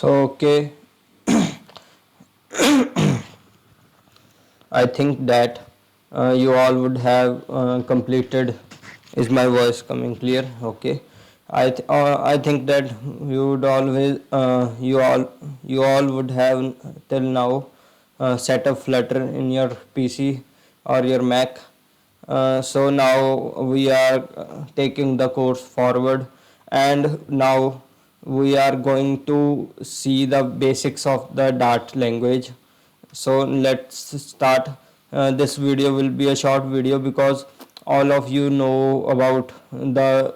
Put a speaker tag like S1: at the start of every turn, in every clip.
S1: Okay, I think that you all would have completed. Is my voice coming clear? Okay. I think that you would always you all would have till now set up Flutter in your PC or your Mac. So now we are taking the course forward, and now we are going to see the basics of the Dart language. So let's start. This video will be a short video because all of you know about the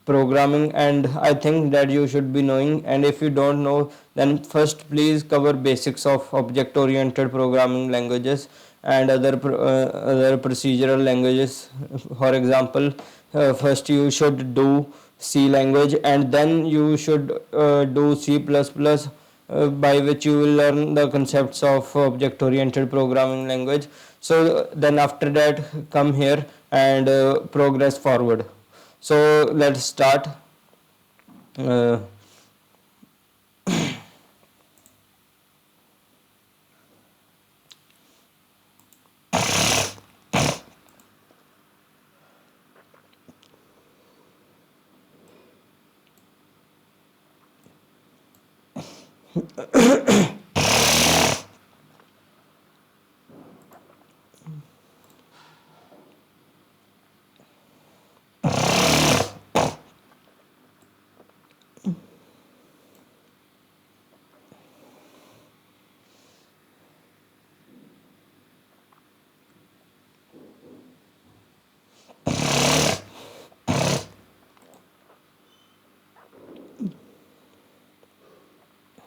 S1: programming, and I think that you should be knowing. And if you don't know, then first please cover basics of object oriented programming languages and other procedural languages. For example, first you should do C language, and then you should do C++, by which you will learn the concepts of object oriented programming language. So then after that, come here and progress forward. So let's start. uh,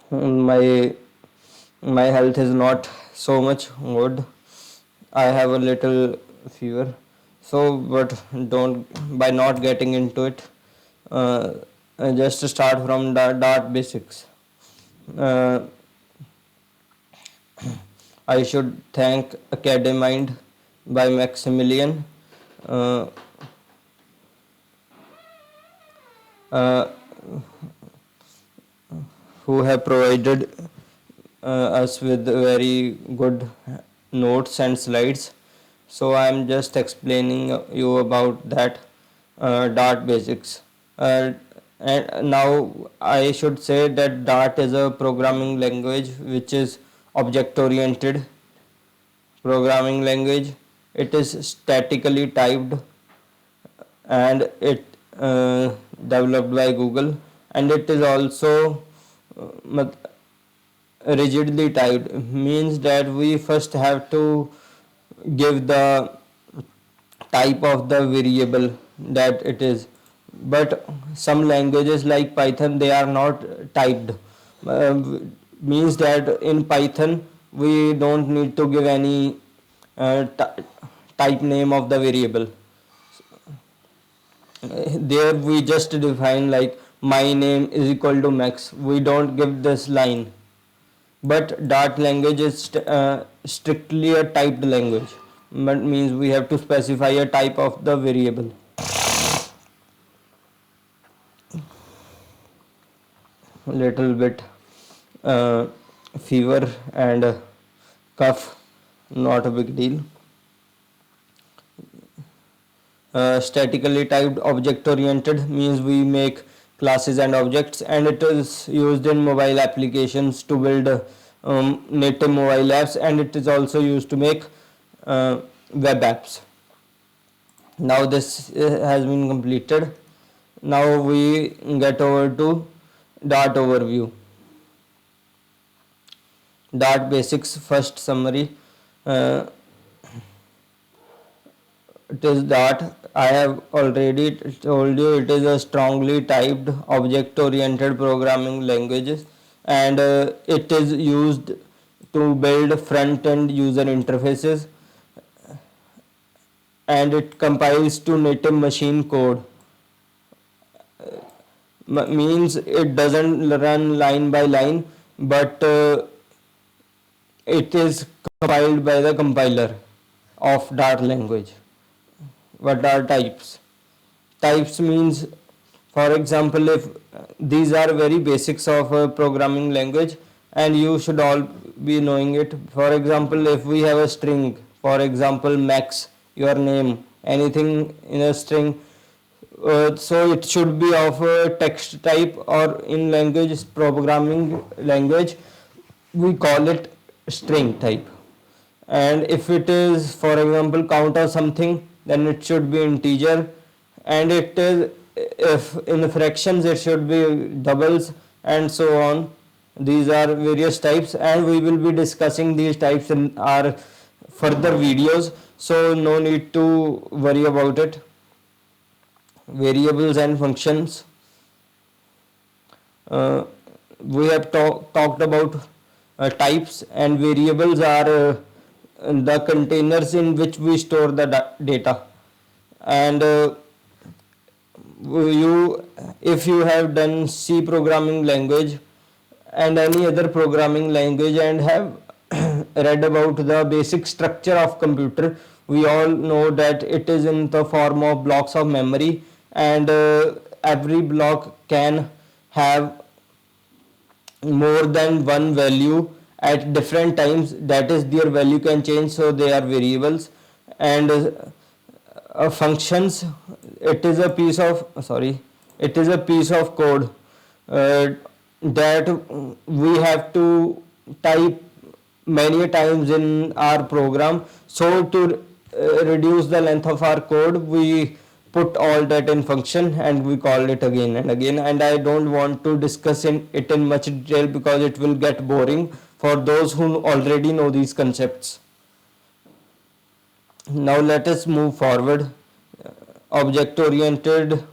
S1: my my health is not so much good. I have a little fever. So, but don't, by not getting into it, uh, just to start from the Dart basics. Uh, I should thank Academind by Maximilian, uh, uh, who have provided us with very good notes and slides. So I am just explaining you about that Dart basics. And now I should say that Dart is a programming language which is object oriented programming language. It is statically typed, and it developed by Google, and it is also rigidly typed, means that we first have to give the type of the variable that it is. But some languages like Python, they are not typed. Means that in Python we don't need to give any type name of the variable. There we just define like my name is equal to max. We don't give this line. But Dart language is strictly a typed language. But means we have to specify a type of the variable. Little bit uh, fever and cough, not a big deal. Statically typed object oriented means we make classes and objects, and it is used in mobile applications to build native mobile apps, and it is also used to make web apps. Now this has been completed. Now we get over to Dart overview. Dart basics first summary. Uh, it is Dart. I have already told you it is a strongly typed object oriented programming language, and it is used to build front end user interfaces, and it compiles to native machine code. Means it doesn't run line by line, but it is compiled by the compiler of Dart language. What are types? Types means, For example, if these are very basics of a programming language and you should all be knowing it. For example, if we have a string, for example max, your name, anything in a string, so it should be of a text type, or in language, programming language, we call it string type. And if it is, for example, count or something, then it should be integer. And it is, if in fractions, it should be doubles, and so on. These are various types, and we will be discussing these types in our further videos, so no need to worry about it. Variables and functions, uh, we have talked about types, and variables are the containers in which we store the data. And you, if you have done C programming language and any other programming language and have read about the basic structure of computer, we all know that it is in the form of blocks of memory, and every block can have more than one value at different times, that is their value can change, so they are variables. And functions, it is a piece of it is a piece of code uh, that we have to type many times in our program. So to reduce the length of our code, we put all that in function and we call it again and again. And I don't want to discuss it in much detail because it will get boring for those who already know these concepts. Now let us move forward. Object oriented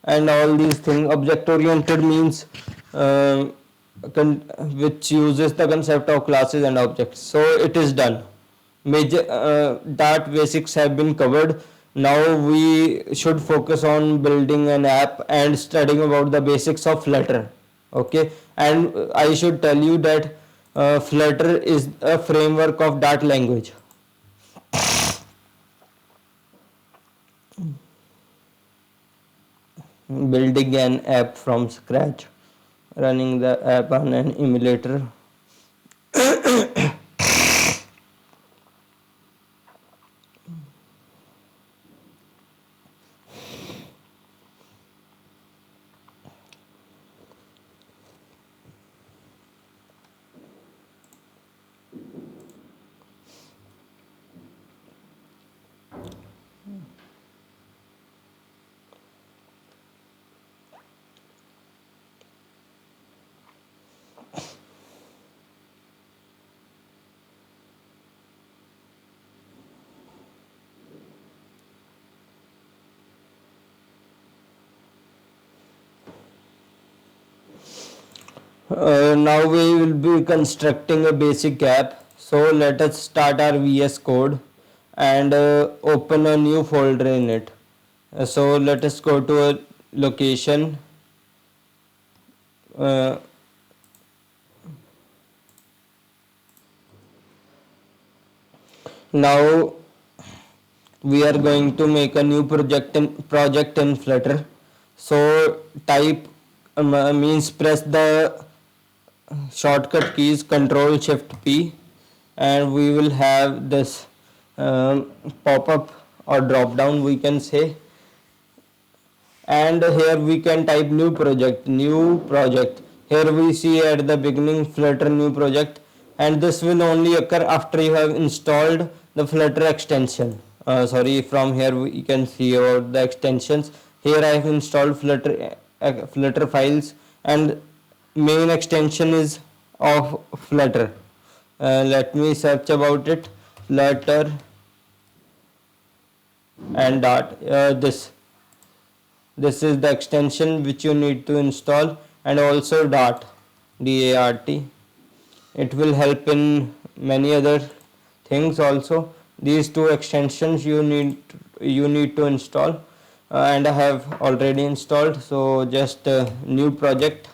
S1: and all these things. Object oriented means uh, which uses the concept of classes and objects. So it is done. Major that basics have been covered. Now we should focus on building an app and studying about the basics of Flutter. Okay, and I should tell you that Flutter is a framework of that language. Building an app from scratch, running the app on an emulator. Now we will be constructing a basic app. So let us start our VS Code and open a new folder in it. So let us go to a location. Uh, Now we are going to make a new project in Flutter. So type means press the shortcut keys Control Shift P, and we will have this pop up or drop down, we can say. And here we can type new project. Here we see at the beginning Flutter new project, and this will only occur after you have installed the Flutter extension. From here we can see about the extensions. Here I have installed Flutter files, and main extension is of Flutter. Let me search about it. Flutter and dot this is the extension which you need to install, and also dart. It will help in many other things also. These two extensions you need to install, and I have already installed. So just new project,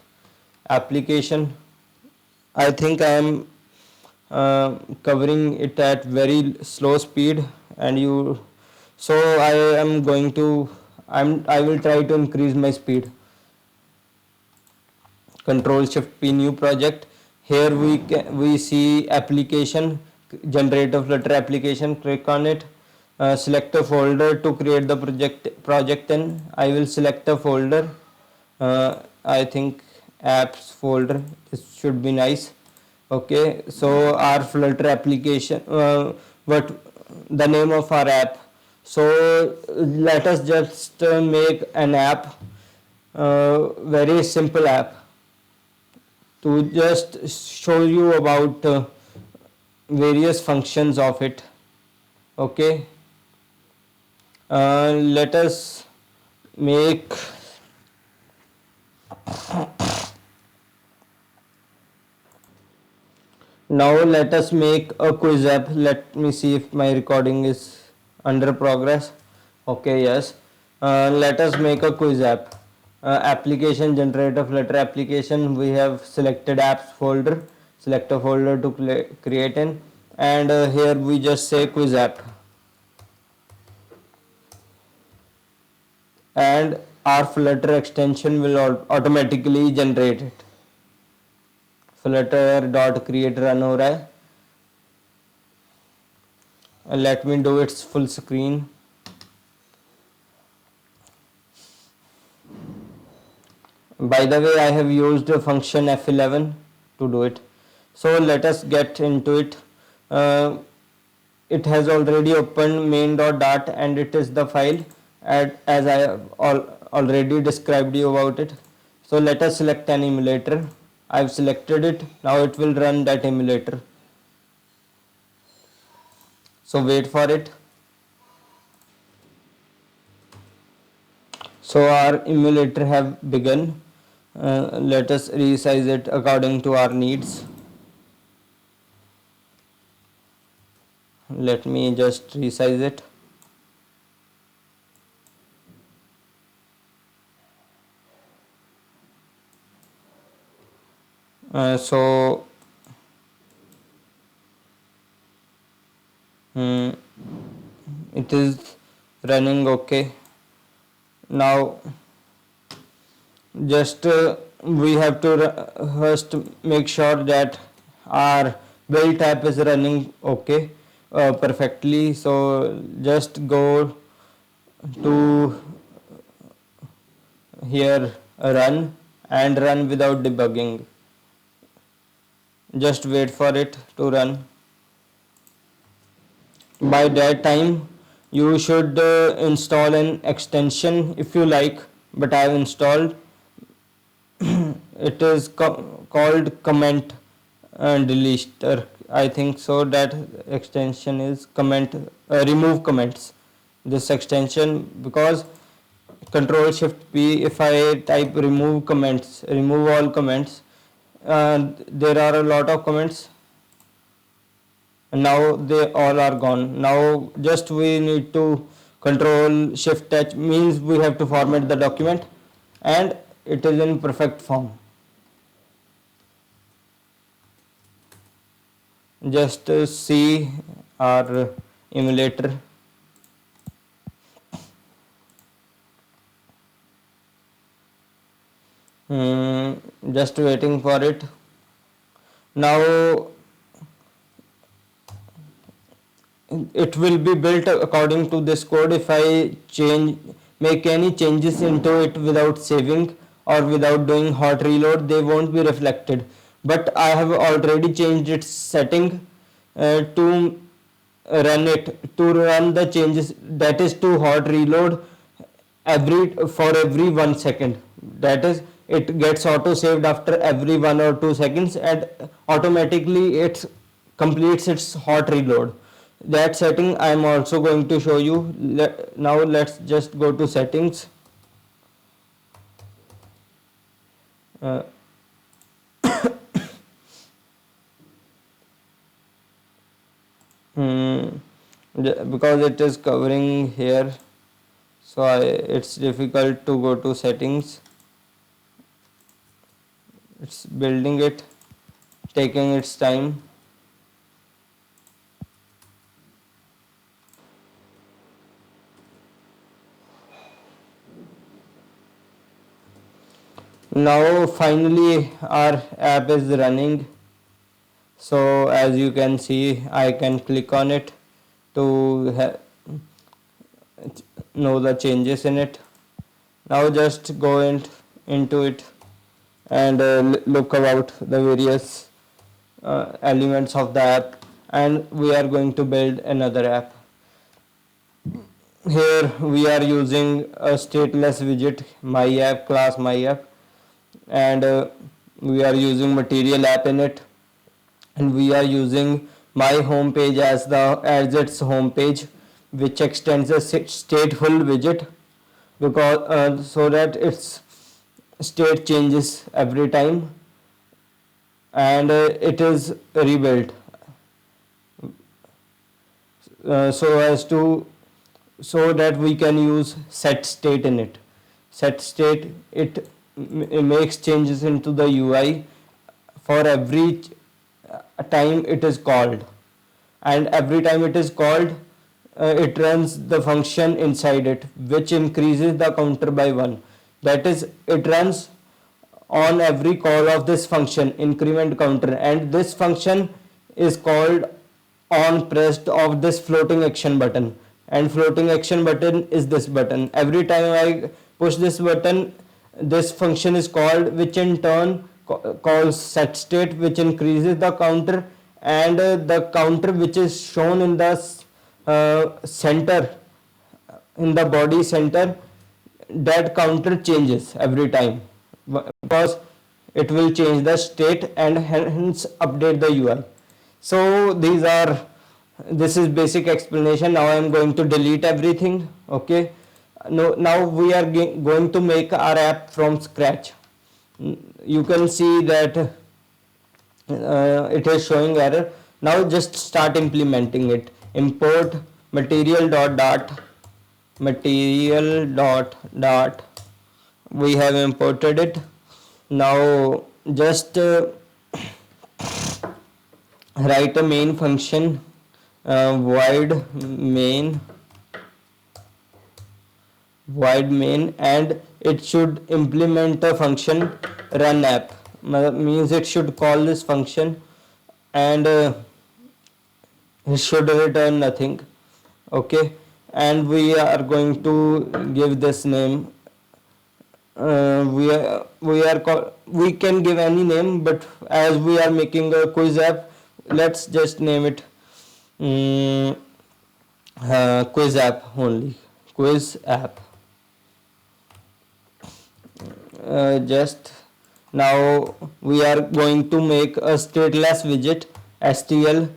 S1: application. I think I am covering it at very slow speed, and you, so I am going to I will try to increase my speed. Control Shift P, new project. Here we see application, generate a Flutter application. Click on it. Select a folder to create the project in. I will select a folder. I think apps folder. This should be nice. Okay, so our Flutter application, what the name of our app. So let us just make an app, very simple app, to just show you about various functions of it. Okay, let us make, now let us make a quiz app. Let me see if my recording is under progress. Okay, yes. Let us make a quiz app. Application generator Flutter application. We have selected apps folder. Select a folder to create in, and here we just say quiz app, and our Flutter extension will automatically generate it. Flutter dot create run हो रहा है. Let me do its full screen. By the way, I have used function F11 to do it. So let us get into it. It has already opened main.dart, and it is the file as I have already described you about it. So let us select an emulator. I have selected it. Now it will run that emulator. So wait for it. So our emulator have begun. Let us resize it according to our needs. Let me just resize it. So it is running okay. Now just we have to first make sure that our build tab is running okay, perfectly. So just go to here, run, and run without debugging. Just wait for it to run. By that time you should install an extension if you like, but I have installed. It is called comment deleter, I think so. That extension is comment, remove comments, this extension, because control shift P, if I type remove comments, remove all comments, there are a lot of comments, and now they all are gone. Now just we need to control shift H, means we have to format the document, and it is in perfect form. Just see our emulator. Just waiting for it. Now it will be built according to this code. If I make any changes into it without saving or without doing hot reload, they won't be reflected. But I have already changed its setting to run the changes, that is to hot reload for every 1 second. That is, it gets auto saved after every 1 or 2 seconds, and automatically it completes its hot reload. That setting I am also going to show you. Now let's just go to settings. uh, because it is covering here, so it's difficult to go to settings. It's building it, taking its time. Now finally our app is running. So as you can see, I can click on it to know the changes in it. Now just go into it and look about the various elements of the app, and we are going to build another app. Here we are using a stateless widget, my app class, my app, and we are using material app in it, and we are using my home page as its home page, which extends a stateful widget, because so that its state changes every time, and it is rebuilt so as to so that we can use set state in it. Set state, it makes changes into the UI for every time it is called, and every time it is called, it runs the function inside it, which increases the counter by 1. That is, it runs on every call of this function increment counter, and this function is called on pressed of this floating action button, and floating action button is this button. Every time I push this button, this function is called, which in turn calls set state, which increases the counter, and the counter which is shown in the center, in the body center, that counter changes every time, because it will change the state and hence update the UI. So this is basic explanation. Now I am going to delete everything. Okay, now we are going to make our app from scratch. You can see that it is showing error. Now just start implementing it. Import material dot we have imported it. Now just write a main function, void main, and it should implement a function run app. Means it should call this function, and it should return nothing. Okay, and we are going to give this name. We can give any name, but as we are making a quiz app, let's just name it quiz app only. Quiz app. Just now we are going to make a stateless widget, STL.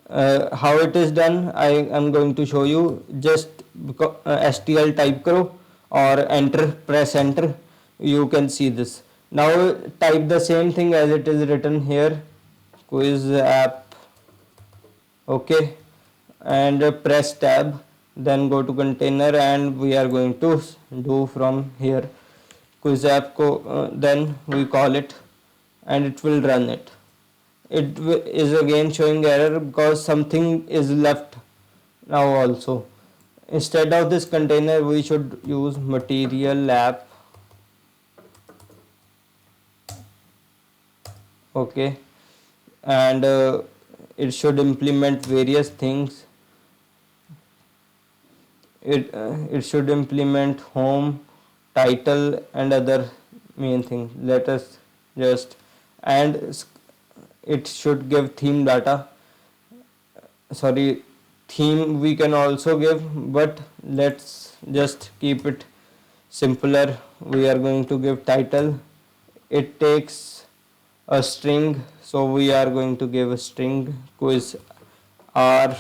S1: How it is done, I am going to show you. Just STL type karo or enter, press enter, you can see this. Now type the same thing as it is written here, quiz app. Okay, and press tab, then go to container, and we are going to do from here quiz app then we call it, and it will run it. It is again showing error because something is left now also. Instead of this container, we should use material app. Okay, and it should implement various things. It should implement home, title, and other main things. Let us just, and it should give theme data. Sorry, theme we can also give, but let's just keep it simpler. We are going to give title. It takes a string, so we are going to give a string quiz r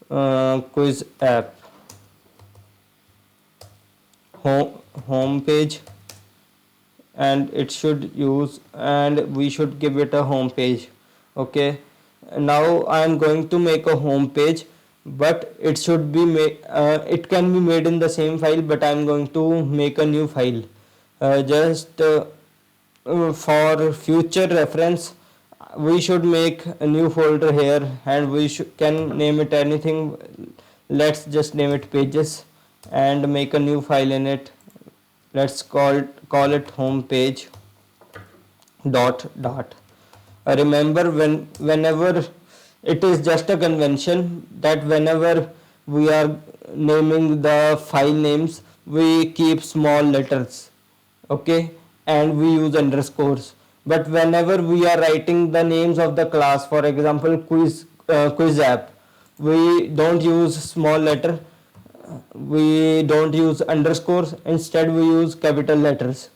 S1: quiz app home page, and it should use, and we should give it a home page. Okay, now I am going to make a home page, but it should be made, it can be made in the same file, but I am going to make a new file. Just for future reference, we should make a new folder here, and we can name it anything. Let's just name it pages and make a new file in it. let's call it home page dot. Remember, whenever it is just a convention that whenever we are naming the file names, we keep small letters, okay, and we use underscores. But whenever we are writing the names of the class, for example quiz app, we don't use small letter, we don't use underscores, instead we use capital letters.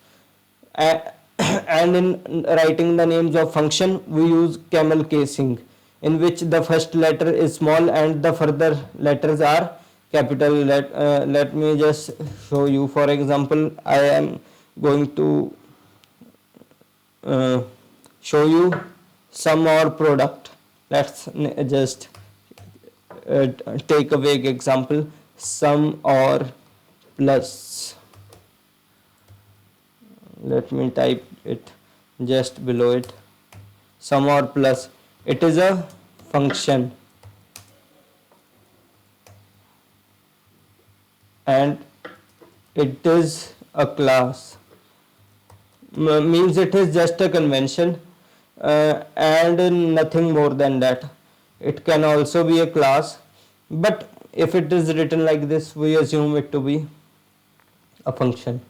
S1: And in writing the names of function, we use camel casing, in which the first letter is small and the further letters are capital. Let me just show you. For example, I am going to uh, show you sum or product. Let's just take a vague example, sum or plus. Let me type it just below it, sum or plus. It is a function and it is a class. Means it is just a convention and nothing more than that. It can also be a class, but if it is written like this, we assume it to be a function.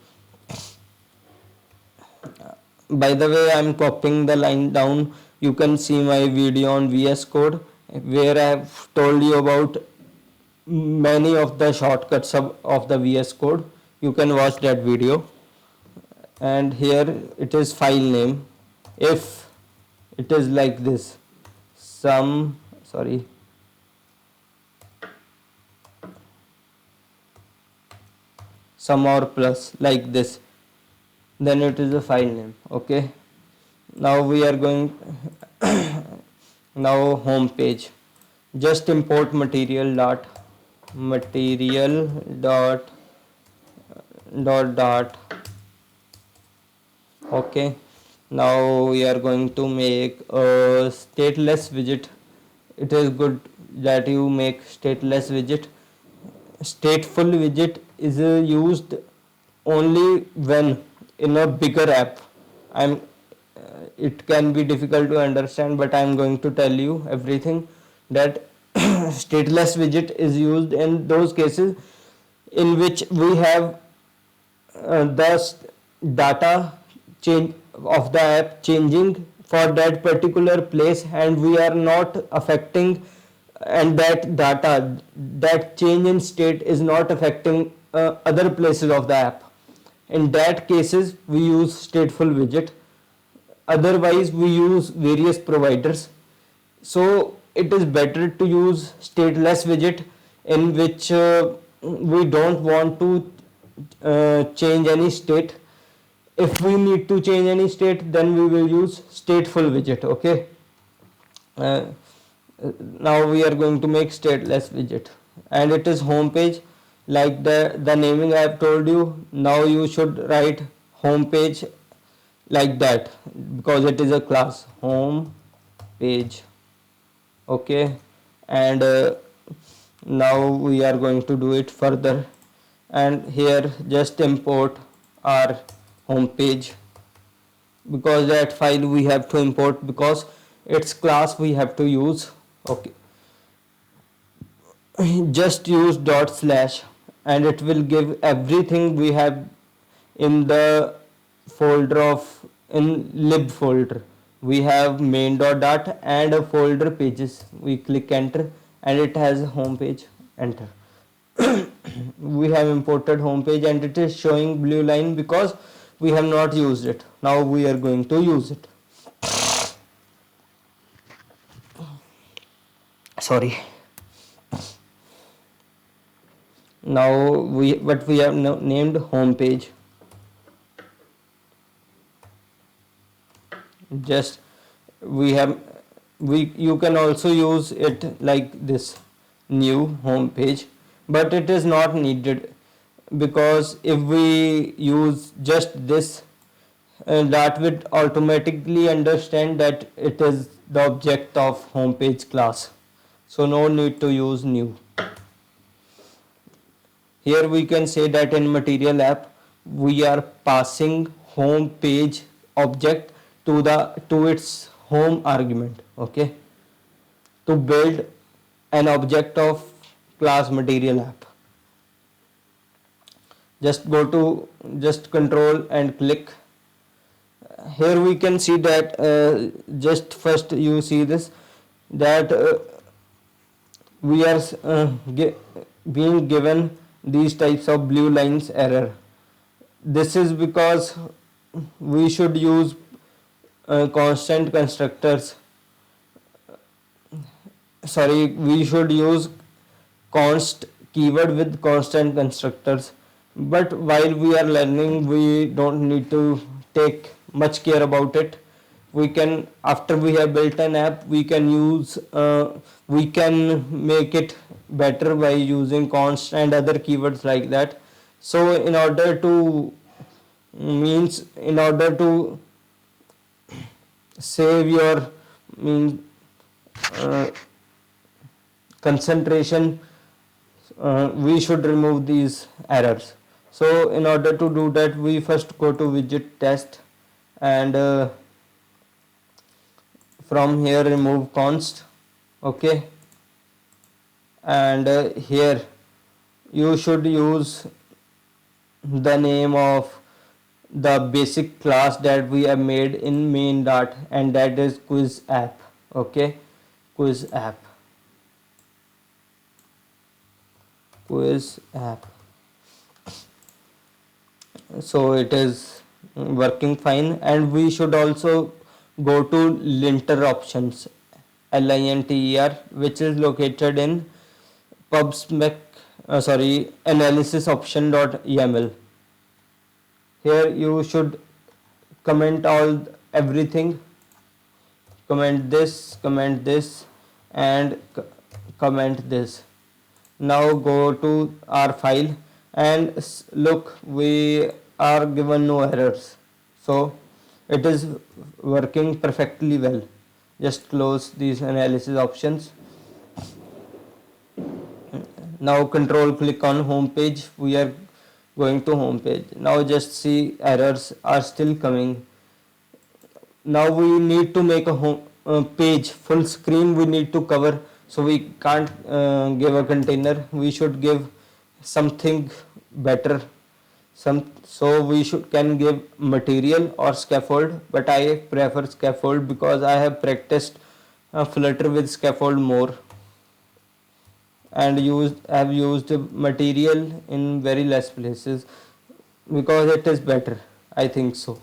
S1: By the way, I am copying the line down. You can see my video on VS Code where I have told you about many of the shortcuts of the VS Code. You can watch that video. And here it is file name. If it is like this, sum or plus, like this, then it is a file name. Okay, now we are going now home page. Just import material dot dot. Okay, now we are going to make a stateless widget. It is good that you make stateless widget. Stateful widget is used only when in a bigger app. It can be difficult to understand, but I am going to tell you everything. That stateless widget is used in those cases in which we have the data change of the app changing for that particular place, and we are not affecting, and that data, that change in state is not affecting other places of the app. In that cases we use stateful widget. Otherwise we use various providers. So it is better to use stateless widget, in which we don't want to change any state. If we need to change any state, then we will use stateful widget. Okay, now we are going to make stateless widget, and it is home page, like the naming I have told you. Now you should write home page like that, because it is a class, home page. Okay, and now we are going to do it further, and here just import our home page, because that file we have to import, because its class we have to use. Okay, just use dot slash and it will give everything we have in the folder of, in lib folder. We have main.dat and a folder pages. We click enter and it has a home page. Enter. We have imported home page and it is showing blue line because we have not used it. Now we are going to use it. Sorry. Now we have named home page. Just you can also use it like this, new home page, but it is not needed, because if we use just this, that would automatically understand that it is the object of home page class, so no need to use new. Here we can say that in material app we are passing home page object to its home argument, okay, to build an object of class material app. Just go to, just control and click. Here we can see that just first you see this, that we are being given these types of blue lines error. This is because we should use constant constructors, sorry, we should use const keyword with constant constructors, but while we are learning we don't need to take much care about it. We can, after we have built an app, we can use we can make it better by using const and other keywords like that. So in order to, means in order to save your, mean uh, concentration, we should remove these errors. So in order to do that, we first go to widget test, and from here remove const, okay, and here you should use the name of the basic class that we have made in main dot, and that is quiz app, okay, quiz app, quiz app. So it is working fine, and we should also go to linter options, linter, which is located in pubspec, sorry, analysis option.yaml. Here you should comment all everything, comment this, and comment this. Now go to our file and look, we are given no errors, so it is working perfectly well. Just close these analysis options. Now control click on home page, we are going to home page. Now just see errors are still coming. Now we need to make a home page full screen, we need to cover, so we can't give a container, we should give something better, so we can give material or scaffold, but I prefer scaffold because I have practiced Flutter with scaffold more, and have used material in very less places because it is better, I think so.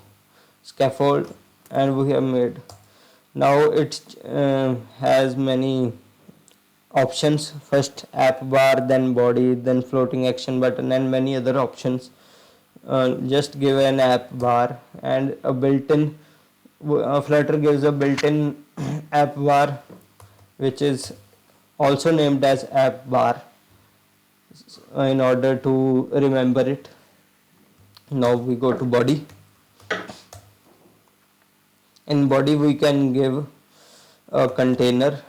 S1: Scaffold, and we have made. Now it has many options, first app bar, then body, then floating action button, and many other options. Just give an app bar and a built-in, Flutter gives a built-in app bar, which is also named as app bar, in order to remember it. Now we go to body. In body we can give a container,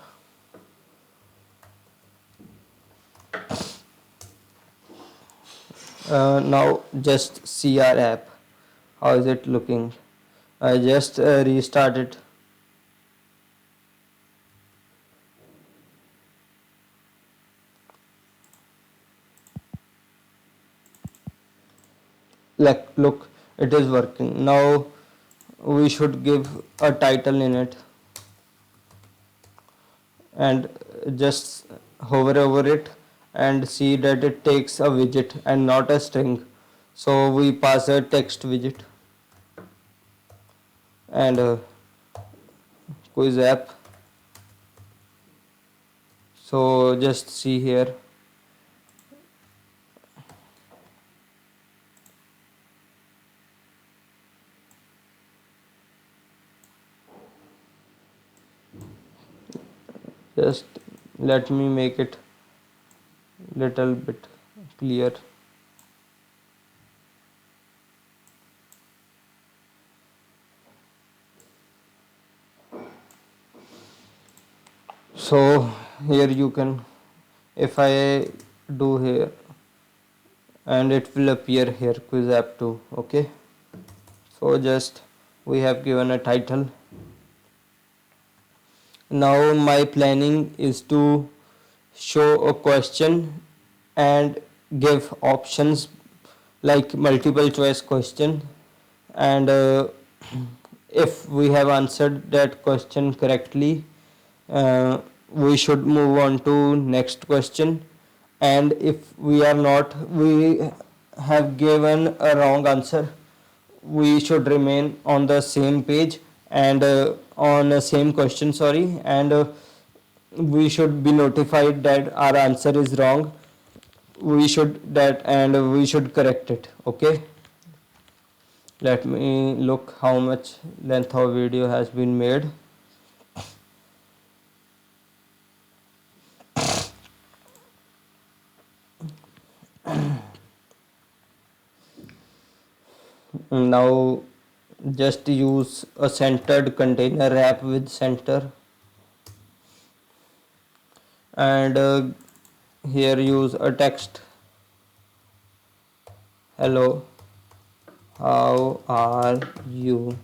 S1: now just see our app, how is it looking. I just restart it. Like, look, it is working. Now we should give a title in it, and just hover over it and see that it takes a widget and not a string, so we pass a text widget, and quiz app. So just see here, just let me make it little bit clear. So here you can, if I do here, and it will appear here, quiz app 2. Okay, so just we have given a title. Now my planning is to show a question and give options like multiple choice question, and if we have answered that question correctly, we should move on to next question, and if we are not, we have given a wrong answer, we should remain on the same page and on the same question, sorry, and we should be notified that our answer is wrong, we should that and we should correct it. Okay, let me look how much length of video has been made. Now just use a centered container wrap with center, and here use a text, hello, how are you.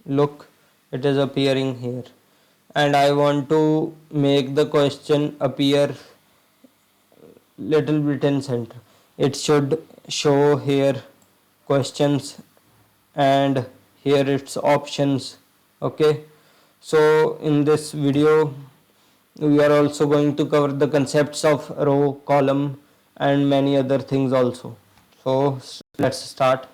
S1: Look, it is appearing here, and I want to make the question appear little bit in center. It should show here questions and here its options. Okay, so in this video we are also going to cover the concepts of row, column and many other things also. So let's start.